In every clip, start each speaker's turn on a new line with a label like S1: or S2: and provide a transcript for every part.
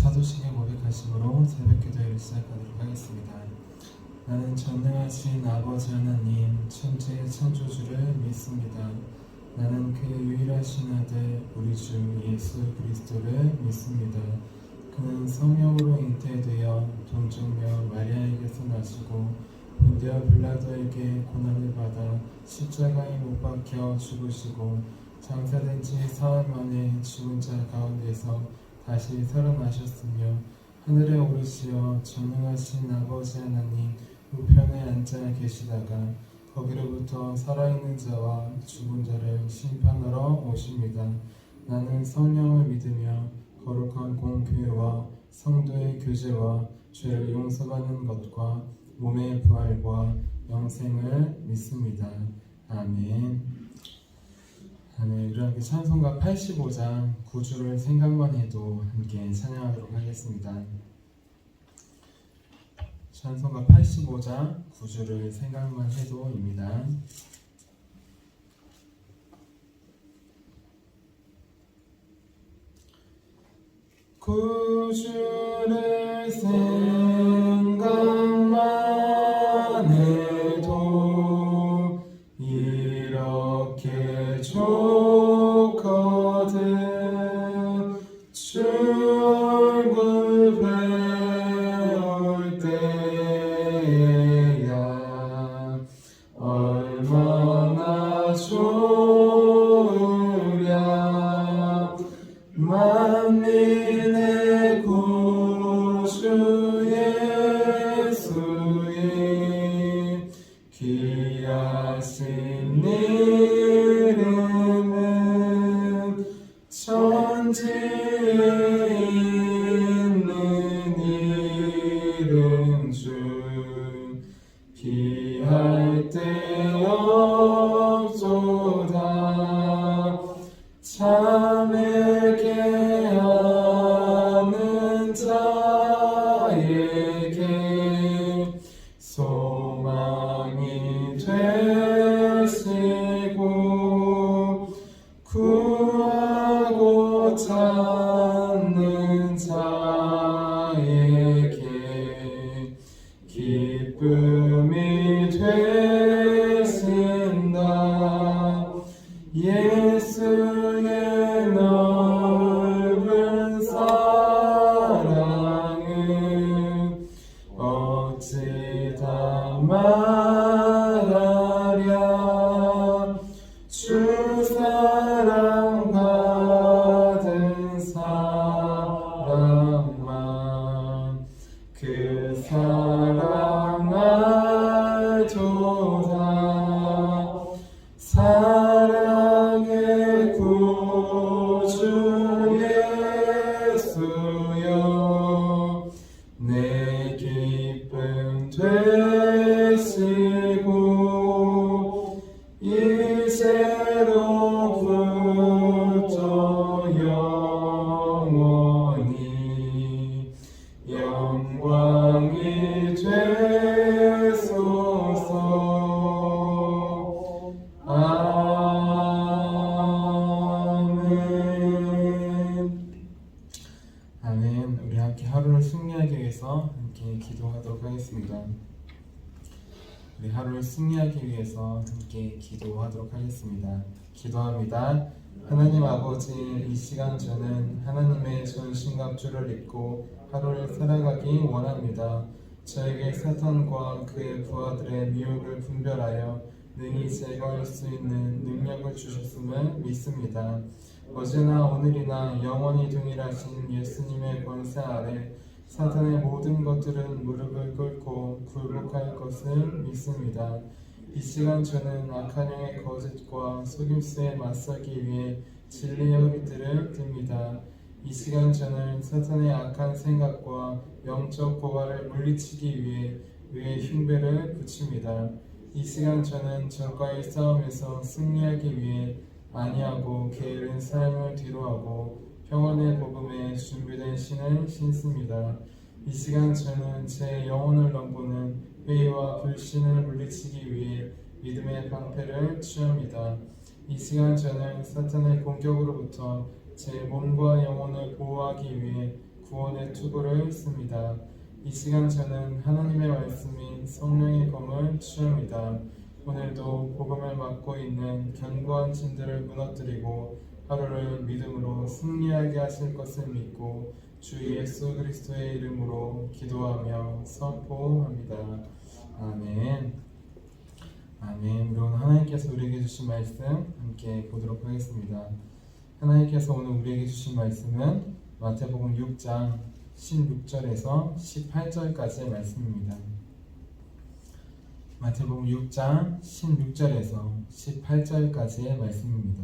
S1: 사도신경 고백하심으로 새벽 기도회를 시작하도록 하겠습니다. 나는 전능하신 아버지 하나님 천지의 창조주를 믿습니다. 나는 그 유일하신 아들 우리 주 예수 그리스도를 믿습니다. 그는 성령으로 잉태되어 동정녀 마리아에게서 나시고 본디오 빌라도에게 고난을 받아 십자가에 못 박혀 죽으시고 장사된 지 사흘 만에 죽은 자 가운데서 다시 살아나셨으며 하늘에 오르시어 전능하신 아버지 하나님 우편에 앉아 계시다가 거기로부터 살아있는 자와 죽은 자를 심판하러 오십니다. 나는 성령을 믿으며 거룩한 공교회와 성도의 교제와 죄를 용서받는 것과 몸의 부활과 영생을 믿습니다. 아멘. 아멘. 우리 함께 찬송가 85장 9주를 생각만 해도 함께 찬양하도록 하겠습니다. 찬송가 85장 9주를 생각만 해도입니다. 구주를 생각만 해도 이렇게 좋거든. 주 얼굴 배울 때야 얼마나 좋으랴. 만민의 구주 예수의 귀하신 이름은 천지에 있는 이름 중 비할 데 없도다. 참에게 하는 자에게 소망이 되시고 구하고 찾는 자에게 기쁨이 되신다. 예수의 넓은 사랑을 어찌 다 말하랴. 주 사랑 받은 사람만 그 사랑 알도다. 사랑의 구주 예수여 내 기쁨 되시고 이제로부터 영원히 영광이 되소서. 아멘. 우리 함께 하루를 승리하기 위해서 함께 기도하도록 하겠습니다. 우리 하루를 승리하기 위해서 함께 기도하도록 하겠습니다. 기도합니다. 하나님 아버지, 이 시간 저는 하나님의 전신갑주를 입고 하루를 살아가기 원합니다. 저에게 사탄과 그의 부하들의 미혹을 분별하여 능히 제거할 수 있는 능력을 주셨음을 믿습니다. 어제나 오늘이나 영원히 동일하신 예수님의 권세 아래 사탄의 모든 것들은 무릎을 꿇고 굴복할 것을 믿습니다. 이 시간 저는 악한 영의 거짓과 속임수에 맞서기 위해 진리의 허리띠를 듭니다. 이 시간 저는 사탄의 악한 생각과 영적 고발을 물리치기 위해 위에 흉배를 붙입니다. 이 시간 저는 적과의 싸움에서 승리하기 위해 안위하고 게으른 삶을 뒤로하고 평안의 복음에 준비된 신을 신습니다. 이 시간 저는 제 영혼을 넘보는 회의와 불신을 물리치기 위해 믿음의 방패를 취합니다. 이 시간 저는 사탄의 공격으로부터 제 몸과 영혼을 보호하기 위해 구원의 투구를 씁니다. 이 시간 저는 하나님의 말씀인 성령의 검을 취합니다. 오늘도 복음을 맡고 있는 견고한 진들을 무너뜨리고 하루를 믿음으로 승리하게 하실 것을 믿고 주 예수 그리스도의 이름으로 기도하며 선포합니다. 아멘. 아멘. 우리 오늘 하나님께서 우리에게 주신 말씀 함께 보도록 하겠습니다. 하나님께서 오늘 우리에게 주신 말씀은 마태복음 6장 16절에서 18절까지의 말씀입니다. 마태복음 6장 16절에서 18절까지의 말씀입니다.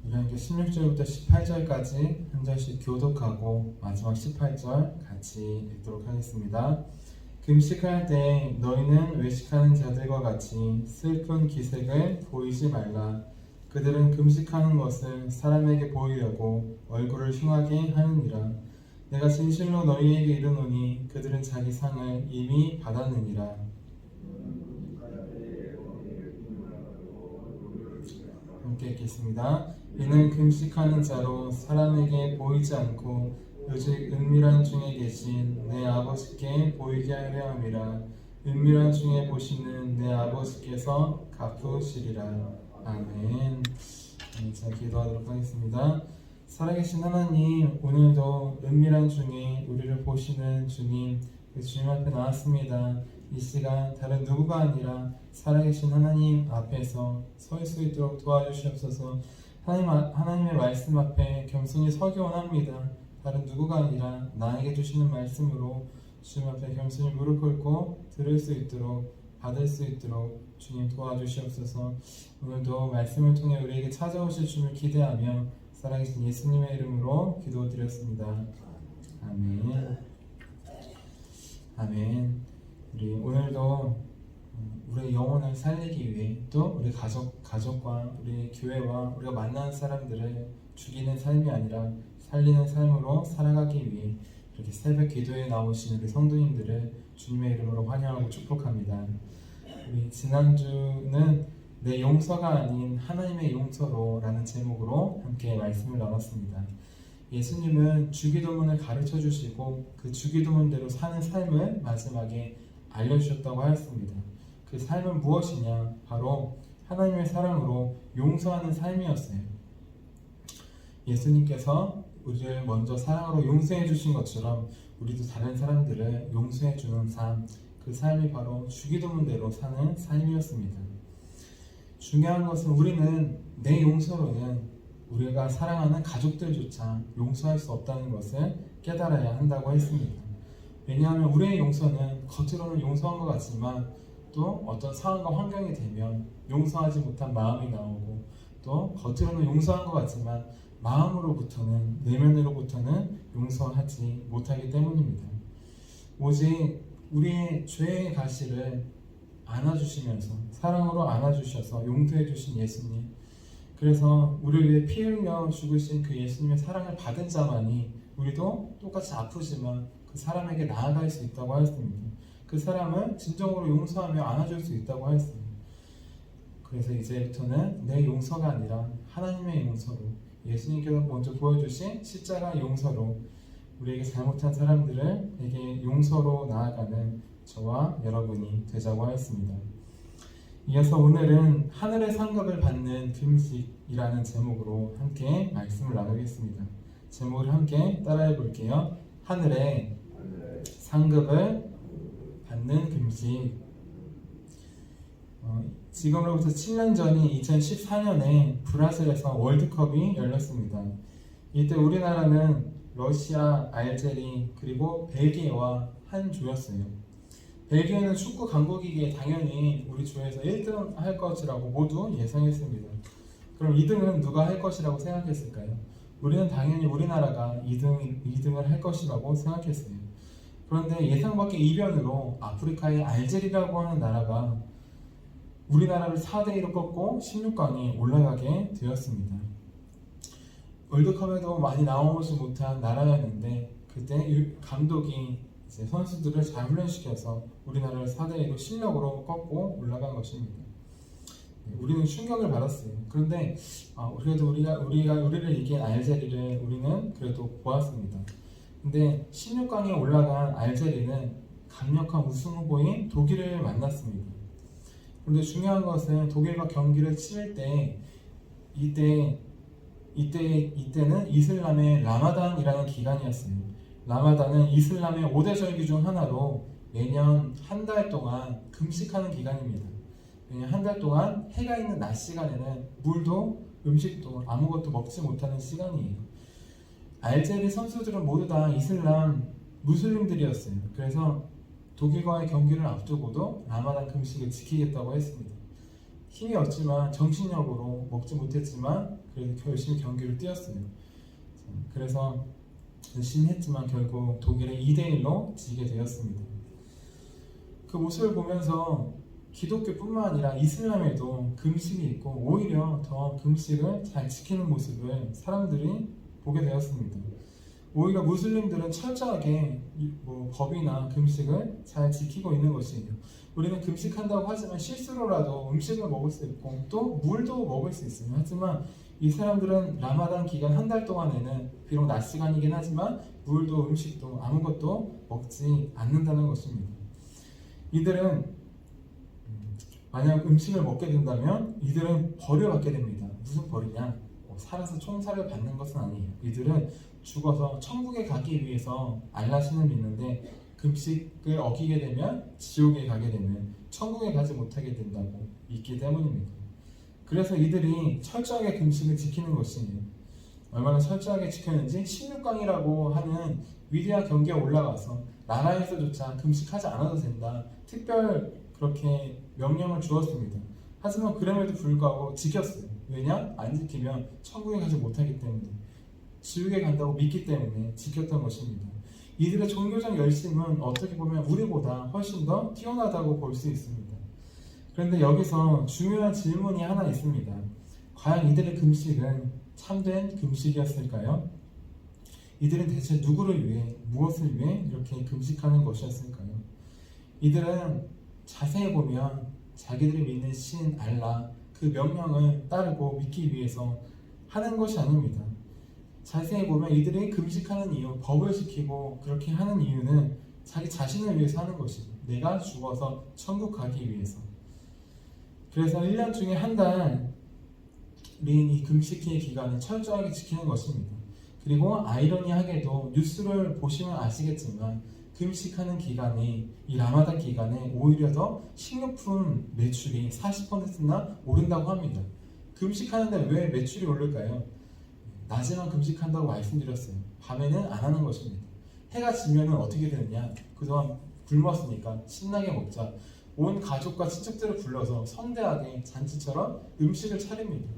S1: 우리 함께 16절부터 18절까지 한 절씩 교독하고 마지막 18절 같이 읽도록 하겠습니다. 금식할 때 너희는 외식하는 자들과 같이 슬픈 기색을 보이지 말라. 그들은 금식하는 것을 사람에게 보이려고 얼굴을 흉하게 하느니라. 내가 진실로 너희에게 이르노니 그들은 자기 상을 이미 받았느니라. 함께 읽겠습니다. 이는 금식하는 자로 사람에게 보이지 않고 오직 은밀한 중에 계신 내 아버지께 보이게 하려 함이라. 은밀한 중에 보시는 내 아버지께서 갚으시리라. 아멘. 자, 기도하도록 하겠습니다. 살아계신 하나님, 오늘도 은밀한 중에 우리를 보시는 주님, 그 주님 앞에 나왔습니다. 이 시간 다른 누구가 아니라 살아계신 하나님 앞에서 설 수 있도록 도와주시옵소서. 하나님의 말씀 앞에 겸손히 서기 원합니다. 다른 누구가 아니라 나에게 주시는 말씀으로 주님 앞에 겸손히 무릎 꿇고 들을 수 있도록, 받을 수 있도록 주님 도와주시옵소서. 오늘도 말씀을 통해 우리에게 찾아오실 주님을 기대하며 살아계신 예수님의 이름으로 기도드렸습니다. 아멘. 아멘. 우리 오늘도 우리의 영혼을 살리기 위해 또 우리 가족과 우리 교회와 우리가 만나는 사람들을 죽이는 삶이 아니라 살리는 삶으로 살아가기 위해 이렇게 새벽 기도에 나오신 우리 성도님들을 주님의 이름으로 환영하고 축복합니다. 우리 지난주는 내 용서가 아닌 하나님의 용서로 라는 제목으로 함께 말씀을 나눴습니다. 예수님은 주기도문을 가르쳐 주시고 그 주기도문대로 사는 삶을 마지막에 알려주셨다고 하였습니다. 그 삶은 무엇이냐? 바로 하나님의 사랑으로 용서하는 삶이었어요. 예수님께서 우리를 먼저 사랑으로 용서해 주신 것처럼 우리도 다른 사람들을 용서해 주는 삶, 그 삶이 바로 주기도문대로 사는 삶이었습니다. 중요한 것은 우리는 내 용서로는 우리가 사랑하는 가족들조차 용서할 수 없다는 것을 깨달아야 한다고 했습니다. 왜냐하면 우리의 용서는 겉으로는 용서한 것 같지만 또 어떤 상황과 환경이 되면 용서하지 못한 마음이 나오고 또 겉으로는 용서한 것 같지만 마음으로부터는, 내면으로부터는 용서하지 못하기 때문입니다. 오직 우리의 죄의 가시를 안아주시면서 사랑으로 안아주셔서 용서해 주신 예수님, 그래서 우리를 위해 피 흘려 죽으신 그 예수님의 사랑을 받은 자만이 우리도 똑같이 아프지만 그 사람에게 나아갈 수 있다고 하였습니다. 그 사람을 진정으로 용서하며 안아줄 수 있다고 하였습니다. 그래서 이제부터는 내 용서가 아니라 하나님의 용서로, 예수님께서 먼저 보여주신 십자가 용서로 우리에게 잘못한 사람들에게 용서로 나아가는 저와 여러분이 되자고 하였습니다. 이어서 오늘은 하늘의 상급을 받는 금식이라는 제목으로 함께 말씀을 나누겠습니다. 제목을 함께 따라해 볼게요. 하늘의 상급을 받는 금식. 지금으로부터 7년 전인 2014년에 브라질에서 월드컵이 열렸습니다. 이때 우리나라는 러시아, 알제리, 그리고 벨기에와 한 조였어요. 벨기에는 축구 강국이기에 당연히 우리 조에서 1등 할 것이라고 모두 예상했습니다. 그럼 2등은 누가 할 것이라고 생각했을까요? 우리는 당연히 우리나라가 2등을 할 것이라고 생각했어요. 그런데 예상 밖의 이변으로 아프리카의 알제리라고 하는 나라가 우리나라를 4대1로 꺾고 16강에 올라가게 되었습니다. 월드컵에도 많이 나오지 못한 나라였는데 그때 감독이 이제 선수들을 잘 훈련시켜서 우리나라를 4대1로 실력으로 꺾고 올라간 것입니다. 우리는 충격을 받았어요. 그런데 그래도 우리를 이긴 알제리를 우리는 그래도 보았습니다. 근데 16강에 올라간 알제리는 강력한 우승 후보인 독일을 만났습니다. 그런데 중요한 것은 독일과 경기를 치를 때 이때는 이슬람의 라마단이라는 기간이었어요. 라마단은 이슬람의 5대 절기 중 하나로 매년 한 달 동안 금식하는 기간입니다. 매년 한 달 동안 해가 있는 낮 시간에는 물도 음식도 아무것도 먹지 못하는 시간이에요. 알제리 선수들은 모두 다 이슬람 무슬림들이었어요. 그래서 독일과의 경기를 앞두고도 라마단 금식을 지키겠다고 했습니다. 힘이 없지만 정신력으로 먹지 못했지만 그래도 열심히 경기를 뛰었어요. 그래서 열심히 했지만 결국 독일의 2대1로 지게 되었습니다. 그 모습을 보면서 기독교뿐만 아니라 이슬람에도 금식이 있고 오히려 더 금식을 잘 지키는 모습을 사람들이 보게 되었습니다. 오히려 무슬림들은 철저하게 법이나 금식을 잘 지키고 있는 것이에요. 우리는 금식한다고 하지만 실수로라도 음식을 먹을 수 있고 또 물도 먹을 수 있어요. 하지만 이 사람들은 라마단 기간 한 달 동안에는 비록 낮 시간이긴 하지만 물도 음식도 아무것도 먹지 않는다는 것입니다. 이들은 만약 음식을 먹게 된다면 이들은 벌을 받게 됩니다. 무슨 벌이냐? 살아서 총살을 받는 것은 아니에요. 이들은 죽어서 천국에 가기 위해서 알라 신을 믿는데 금식을 어기게 되면 지옥에 가게 되면 천국에 가지 못하게 된다고 믿기 때문입니다. 그래서 이들이 철저하게 금식을 지키는 것이에요. 얼마나 철저하게 지켰는지 16강이라고 하는 위대한 경기에 올라가서 나라에서조차 금식하지 않아도 된다. 특별 그렇게 명령을 주었습니다. 하지만 그럼에도 불구하고 지켰어요. 왜냐? 안 지키면 천국에 가지 못하기 때문에 지옥에 간다고 믿기 때문에 지켰던 것입니다. 이들의 종교적 열심은 어떻게 보면 우리보다 훨씬 더 뛰어나다고 볼 수 있습니다. 그런데 여기서 중요한 질문이 하나 있습니다. 과연 이들의 금식은 참된 금식이었을까요? 이들은 대체 누구를 위해, 무엇을 위해 이렇게 금식하는 것이었을까요? 이들은 자세히 보면 자기들이 믿는 신 알라 그 명령을 따르고 믿기 위해서 하는 것이 아닙니다. 자세히 보면 이들이 금식하는 이유, 법을 지키고 그렇게 하는 이유는 자기 자신을 위해서 하는 것이죠. 내가 죽어서 천국 가기 위해서. 그래서 1년 중에 한 달인 이 금식의 기간을 철저하게 지키는 것입니다. 그리고 아이러니하게도 뉴스를 보시면 아시겠지만 금식하는 기간이 이 라마단 기간에 오히려 더 식료품 매출이 40%나 오른다고 합니다. 금식하는데 왜 매출이 오를까요? 낮에만 금식한다고 말씀드렸어요. 밤에는 안 하는 것입니다. 해가 지면 어떻게 되느냐? 그동안 굶었으니까 신나게 먹자. 온 가족과 친척들을 불러서 성대하게 잔치처럼 음식을 차립니다.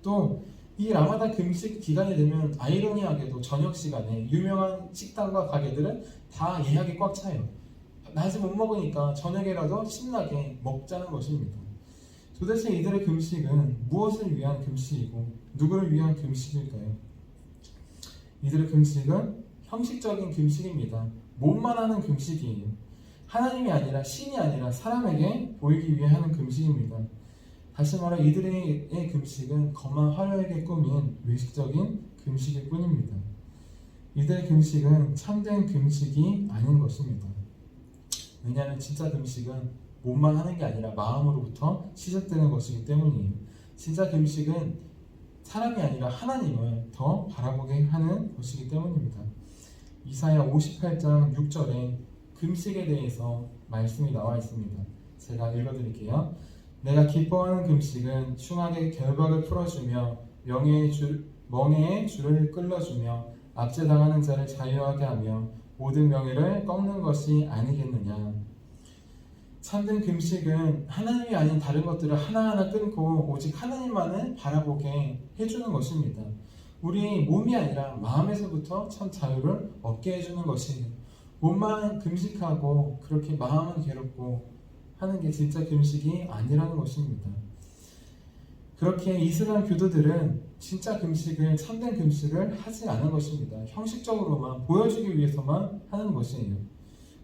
S1: 또 이 라마단 금식 기간이 되면 아이러니하게도 저녁 시간에 유명한 식당과 가게들은 다 예약이 꽉 차요. 낮에 못 먹으니까 저녁에라도 신나게 먹자는 것입니다. 도대체 이들의 금식은 무엇을 위한 금식이고 누구를 위한 금식일까요? 이들의 금식은 형식적인 금식입니다. 몸만 하는 금식이에요. 하나님이 아니라 신이 아니라 사람에게 보이기 위해 하는 금식입니다. 다시 말해 이들의 금식은 겉만 화려하게 꾸민 외식적인 금식일 뿐입니다. 이들의 금식은 참된 금식이 아닌 것입니다. 왜냐하면 진짜 금식은 몸만 하는 게 아니라 마음으로부터 시작되는 것이기 때문이에요. 진짜 금식은 사람이 아니라 하나님을 더 바라보게 하는 것이기 때문입니다. 이사야 58장 6절에 금식에 대해서 말씀이 나와 있습니다. 제가 읽어드릴게요. 내가 기뻐하는 금식은 흉악의 결박을 풀어주며 멍에의 줄을 끌어주며 압제당하는 자를 자유하게 하며 모든 명예를 꺾는 것이 아니겠느냐. 참된 금식은 하나님이 아닌 다른 것들을 하나하나 끊고 오직 하나님만을 바라보게 해주는 것입니다. 우리 몸이 아니라 마음에서부터 참 자유를 얻게 해주는 것이에요. 몸만 금식하고 그렇게 마음은 괴롭고 하는 게 진짜 금식이 아니라는 것입니다. 그렇게 이슬람 교도들은 진짜 금식을, 참된 금식을 하지 않은 것입니다. 형식적으로만 보여주기 위해서만 하는 것이에요.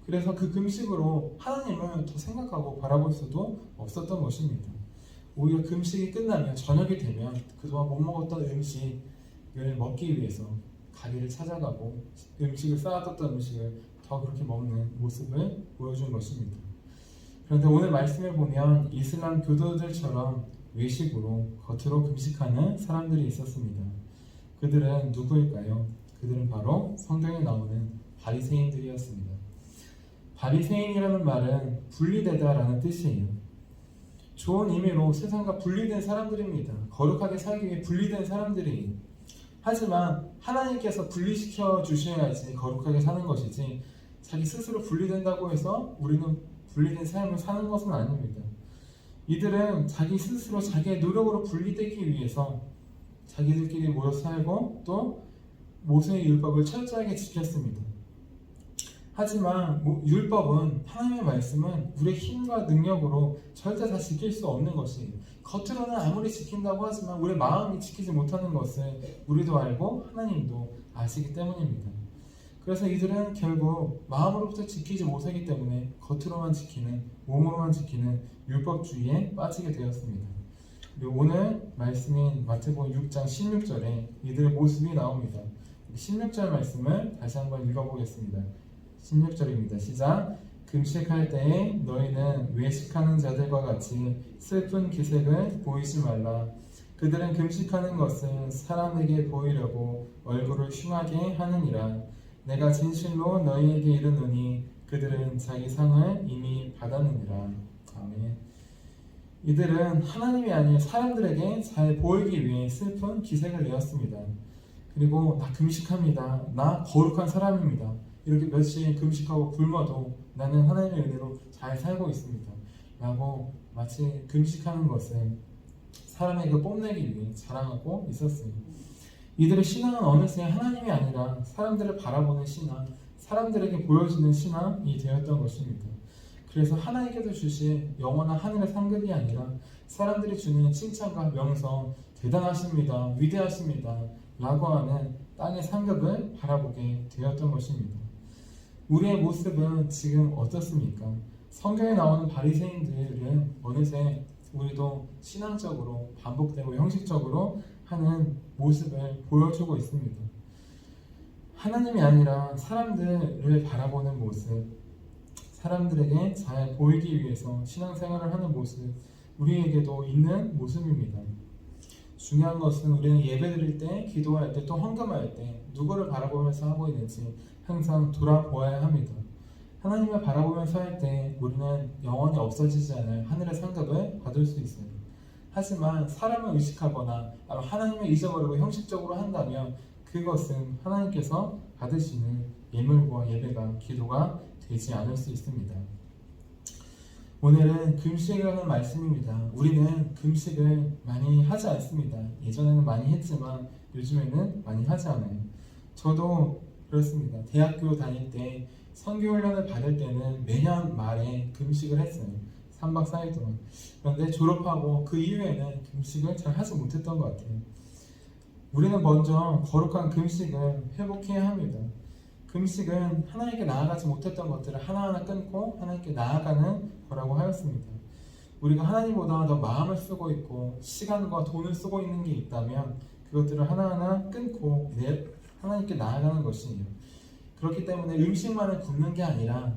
S1: 그래서 그 금식으로 하나님을 더 생각하고 바라볼 수도 없었던 것입니다. 오히려 금식이 끝나면 저녁이 되면 그동안 못 먹었던 음식을 먹기 위해서 가게를 찾아가고 음식을 쌓아뒀던 음식을 더 그렇게 먹는 모습을 보여준 것입니다. 그런데 오늘 말씀을 보면 이슬람 교도들처럼 외식으로 겉으로 금식하는 사람들이 있었습니다. 그들은 누구일까요? 그들은 바로 성경에 나오는 바리새인들이었습니다. 바리새인이라는 말은 분리되다라는 뜻이에요. 좋은 의미로 세상과 분리된 사람들입니다. 거룩하게 살기 위해 분리된 사람들이. 하지만 하나님께서 분리시켜 주셔야지 거룩하게 사는 것이지 자기 스스로 분리된다고 해서 우리는 분리된 삶을 사는 것은 아닙니다. 이들은 자기 스스로 자기의 노력으로 분리되기 위해서 자기들끼리 모여 살고 또 모세의 율법을 철저하게 지켰습니다. 하지만 율법은, 하나님의 말씀은 우리의 힘과 능력으로 절대 다 지킬 수 없는 것이에요. 겉으로는 아무리 지킨다고 하지만 우리의 마음이 지키지 못하는 것을 우리도 알고 하나님도 아시기 때문입니다. 그래서 이들은 결국 마음으로부터 지키지 못하기 때문에 겉으로만 지키는, 몸으로만 지키는 율법주의에 빠지게 되었습니다. 그리고 오늘 말씀인 마태복음 6장 16절에 이들의 모습이 나옵니다. 16절 말씀을 다시 한번 읽어보겠습니다. 16절입니다. 시작. 금식할 때에 너희는 외식하는 자들과 같이 슬픈 기색을 보이지 말라. 그들은 금식하는 것은 사람에게 보이려고 얼굴을 흉하게 하느니라. 내가 진실로 너희에게 이르노니 그들은 자기 상을 이미 받았느니라. 아멘. 이들은 하나님이 아닌 사람들에게 잘 보이기 위해 슬픈 기색을 내었습니다. 그리고 나 금식합니다. 나 거룩한 사람입니다. 이렇게 며칠 금식하고 굶어도 나는 하나님의 은혜로 잘 살고 있습니다. 라고 마치 금식하는 것을 사람에게 뽐내기 위해 자랑하고 있었어요. 이들의 신앙은 어느새 하나님이 아니라 사람들을 바라보는 신앙, 사람들에게 보여주는 신앙이 되었던 것입니다. 그래서 하나님께서 주신 영원한 하늘의 상급이 아니라 사람들이 주는 칭찬과 명성, 대단하십니다, 위대하십니다 라고 하는 땅의 상급을 바라보게 되었던 것입니다. 우리의 모습은 지금 어떻습니까? 성경에 나오는 바리새인들은 어느새 우리도 신앙적으로 반복되고 형식적으로 하는 모습을 보여주고 있습니다. 하나님이 아니라 사람들을 바라보는 모습, 사람들에게 잘 보이기 위해서 신앙생활을 하는 모습, 우리에게도 있는 모습입니다. 중요한 것은 우리는 예배드릴 때, 기도할 때, 또 헌금할 때 누구를 바라보면서 하고 있는지 항상 돌아보아야 합니다. 하나님을 바라보면서 할 때 우리는 영원히 없어지지 않을 하늘의 상급을 받을 수 있어요. 하지만 사람을 의식하거나 하나님을 잊어버리고 형식적으로 한다면 그것은 하나님께서 받으시는 예물과 예배가, 기도가 되지 않을 수 있습니다. 오늘은 금식이라는 말씀입니다. 우리는 금식을 많이 하지 않습니다. 예전에는 많이 했지만 요즘에는 많이 하지 않아요. 저도 그렇습니다. 대학교 다닐 때 선교훈련을 받을 때는 매년 말에 금식을 했어요. 3박 4일 동안. 그런데 졸업하고 그 이후에는 금식을 잘 하지 못했던 것 같아요. 우리는 먼저 거룩한 금식을 회복해야 합니다. 금식은 하나님께 나아가지 못했던 것들을 하나하나 끊고 하나님께 나아가는 거라고 하였습니다. 우리가 하나님보다 더 마음을 쓰고 있고 시간과 돈을 쓰고 있는 게 있다면 그것들을 하나하나 끊고 하나님께 나아가는 것이에요. 그렇기 때문에 음식만을 굶는 게 아니라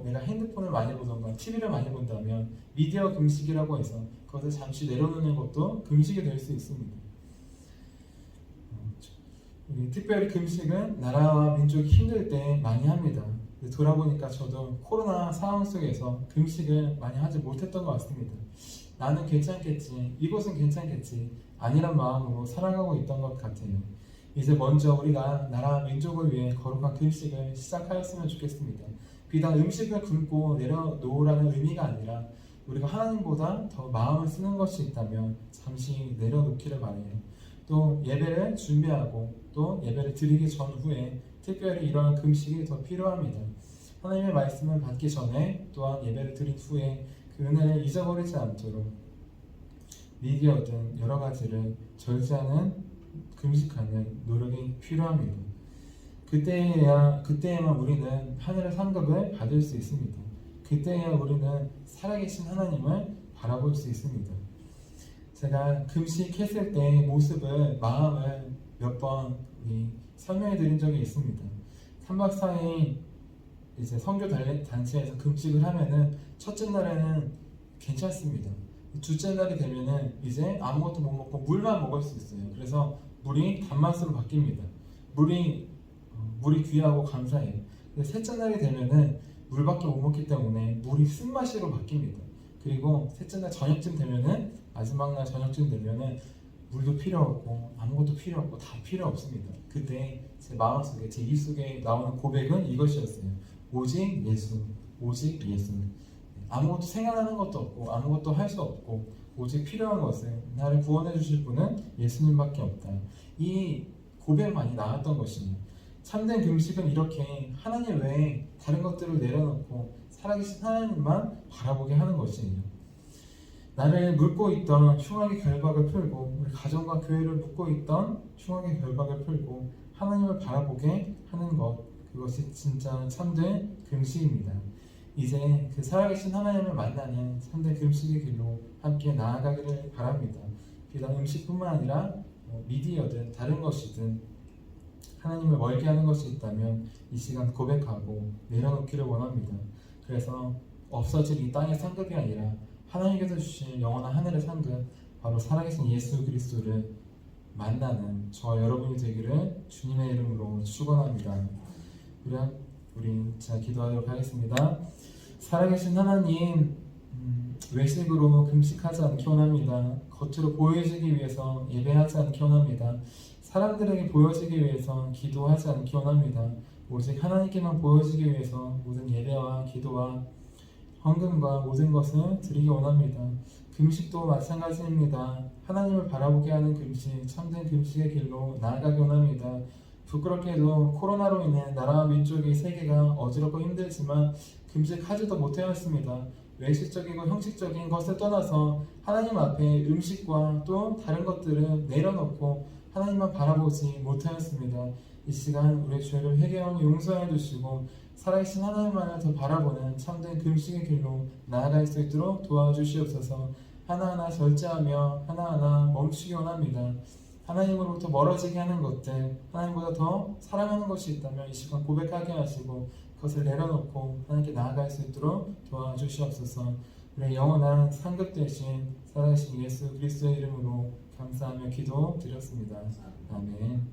S1: 내가 핸드폰을 많이 보던가 TV를 많이 본다면 미디어 금식이라고 해서 그것을 잠시 내려놓는 것도 금식이 될 수 있습니다. 특별히 금식은 나라와 민족이 힘들 때 많이 합니다. 돌아보니까 저도 코로나 상황 속에서 금식을 많이 하지 못했던 것 같습니다. 나는 괜찮겠지, 이곳은 괜찮겠지 아니란 마음으로 살아가고 있던 것 같아요. 이제 먼저 우리가 나라와 민족을 위해 거룩한 금식을 시작하였으면 좋겠습니다. 비단 음식을 굶고 내려놓으라는 의미가 아니라 우리가 하나님보다 더 마음을 쓰는 것이 있다면 잠시 내려놓기를 바라요. 또 예배를 준비하고 또 예배를 드리기 전후에 특별히 이러한 금식이 더 필요합니다. 하나님의 말씀을 받기 전에 또한 예배를 드린 후에 그 은혜를 잊어버리지 않도록 미디어 등 여러 가지를 절제하는 금식하는 노력이 필요합니다. 그때에만 우리는 하늘의 상급을 받을 수 있습니다. 그때야 우리는 살아계신 하나님을 바라볼 수 있습니다. 제가 금식했을 때 모습을 마음을 몇 번 설명해 드린 적이 있습니다. 3박 4일 이제 선교 단체에서 금식을 하면은 첫째 날에는 괜찮습니다. 둘째 날이 되면은 이제 아무것도 못 먹고 물만 먹을 수 있어요. 그래서 물이 단맛으로 바뀝니다. 물이 귀하고 감사해요. 근데 셋째 날이 되면은 물밖에 못 먹기 때문에 물이 쓴맛으로 바뀝니다. 그리고 셋째 날 저녁쯤 되면은 마지막 날 저녁쯤 되면은 물도 필요 없고 아무것도 필요 없고 다 필요 없습니다. 그때 제 마음속에 제 입속에 나오는 고백은 이것이었어요. 오직 예수, 오직 예수. 아무것도 생각하는 것도 없고 아무것도 할 수 없고 오직 필요한 것은 나를 구원해 주실 분은 예수님밖에 없다. 이 고백만이 나왔던 것이니 참된 금식은 이렇게 하나님 외에 다른 것들을 내려놓고 살아계신 하나님만 바라보게 하는 것이에요. 나를 묶고 있던 흉악의 결박을 풀고 우리 가정과 교회를 묶고 있던 흉악의 결박을 풀고 하나님을 바라보게 하는 것, 그것이 진짜 참된 금식입니다. 이제 그 살아계신 하나님을 만나는 참된 금식의 길로 함께 나아가기를 바랍니다. 비단 음식뿐만 아니라 미디어든 다른 것이든 하나님을 멀게 하는 것이 있다면 이 시간 고백하고 내려놓기를 원합니다. 그래서 없어질 이 땅의 상급이 아니라 하나님께서 주신 영원한 하늘의 상급, 바로 살아계신 예수 그리스도를 만나는 저와 여러분이 되기를 주님의 이름으로 축원합니다. 우리 자 기도하도록 하겠습니다. 살아계신 하나님, 외식으로 금식하지 않기 원합니다. 겉으로 보여지기 위해서 예배하지 않기 원합니다. 사람들에게 보여지기 위해서 기도하지 않기 원합니다. 오직 하나님께만 보여지기 위해서 모든 예배와 기도와 헌금과 모든 것을 드리기 원합니다. 금식도 마찬가지입니다. 하나님을 바라보게 하는 금식, 참된 금식의 길로 나아가기 원합니다. 부끄럽게도 코로나로 인해 나라와 민족이 세계가 어지럽고 힘들지만 금식하지도 못하였습니다. 외식적이고 형식적인 것을 떠나서 하나님 앞에 음식과 또 다른 것들을 내려놓고 하나님만 바라보지 못하였습니다. 이 시간 우리의 죄를 회개하며 용서해 주시고 살아계신 하나님만을 더 바라보는 참된 금식의 길로 나아갈 수 있도록 도와주시옵소서. 하나하나 절제하며 하나하나 멈추기 원합니다. 하나님으로부터 멀어지게 하는 것들, 하나님보다 더 사랑하는 것이 있다면 이 시간 고백하게 하시고 그것을 내려놓고 하나님께 나아갈 수 있도록 도와주시옵소서. 우리의 영원한 상급 되신 살아계신 예수 그리스도의 이름으로 감사하며 기도드렸습니다. 아멘.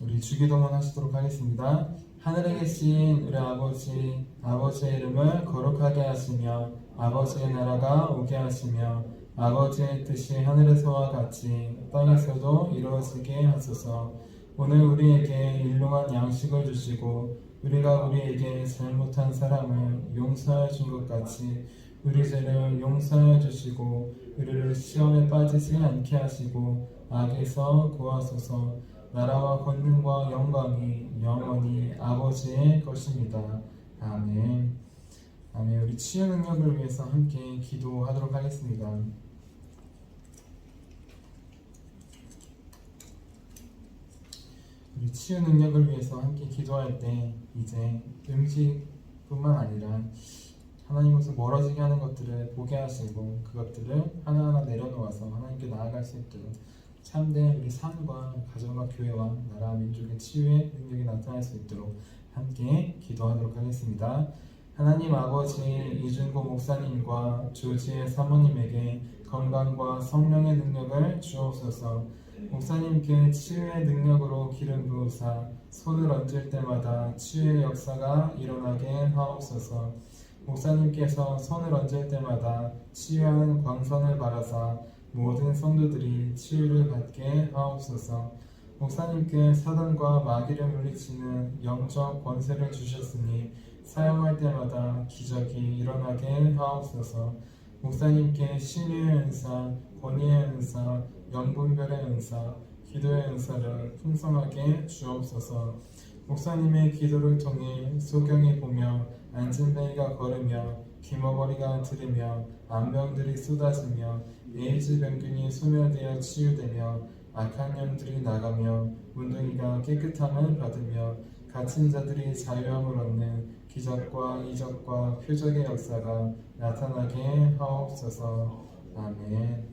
S1: 우리 주기도문 하시도록 하겠습니다. 하늘에 계신 우리 아버지의 이름을 거룩하게 하시며 아버지의 나라가 오게 하시며 아버지의 뜻이 하늘에서와 같이 땅에서도 이루어지게 하소서. 오늘 우리에게 일용할 양식을 주시고 우리가 우리에게 잘못한 사람을 용서해 준 것 같이 우리 죄를 용서해 주시고 우리를 시험에 빠지지 않게 하시고 악에서 구하소서. 나라와 권능과 영광이 영원히 아버지의 것입니다. 아멘. 아멘. 우리 치유 능력을 위해서 함께 기도하도록 하겠습니다. 우리 치유 능력을 위해서 함께 기도할 때 이제 음식뿐만 아니라 하나님으로서 멀어지게 하는 것들을 보게 하시고 그것들을 하나하나 내려놓아서 하나님께 나아갈 수 있도록 참된 우리 삶과 가정과 교회와 나라 민족의 치유의 능력이 나타날 수 있도록 함께 기도하도록 하겠습니다. 하나님 아버지, 이준고 목사님과 조지의 사모님에게 건강과 성령의 능력을 주옵소서. 목사님께 치유의 능력으로 기름 부으사 손을 얹을 때마다 치유의 역사가 일어나게 하옵소서. 목사님께서 손을 얹을 때마다 치유하는 광선을 바라사 모든 성도들이 치유를 받게 하옵소서. 목사님께 사단과 마귀를 물리치는 영적 권세를 주셨으니 사용할 때마다 기적이 일어나게 하옵소서. 목사님께 신유의 은사, 권위의 은사, 영분별의 은사, 기도의 은사를 풍성하게 주옵소서. 목사님의 기도를 통해 소경이 보며 안진뱅이가 걸으며 귀머거리가 들으며 암병들이 쏟아지며 에이즈 병균이 소멸되어 치유되며 악한 영들이 나가며 문둥이가 깨끗함을 받으며 갇힌 자들이 자유함을 얻는 기적과 이적과 표적의 역사가 나타나게 하옵소서. 아멘.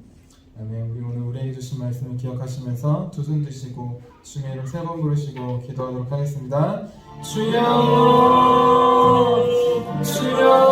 S1: 아멘. 우리 오늘 우리에게 주신 말씀을 기억하시면서 두 손 드시고 주의 이름 세 번 부르시고 기도하도록 하겠습니다. 주여, 주여.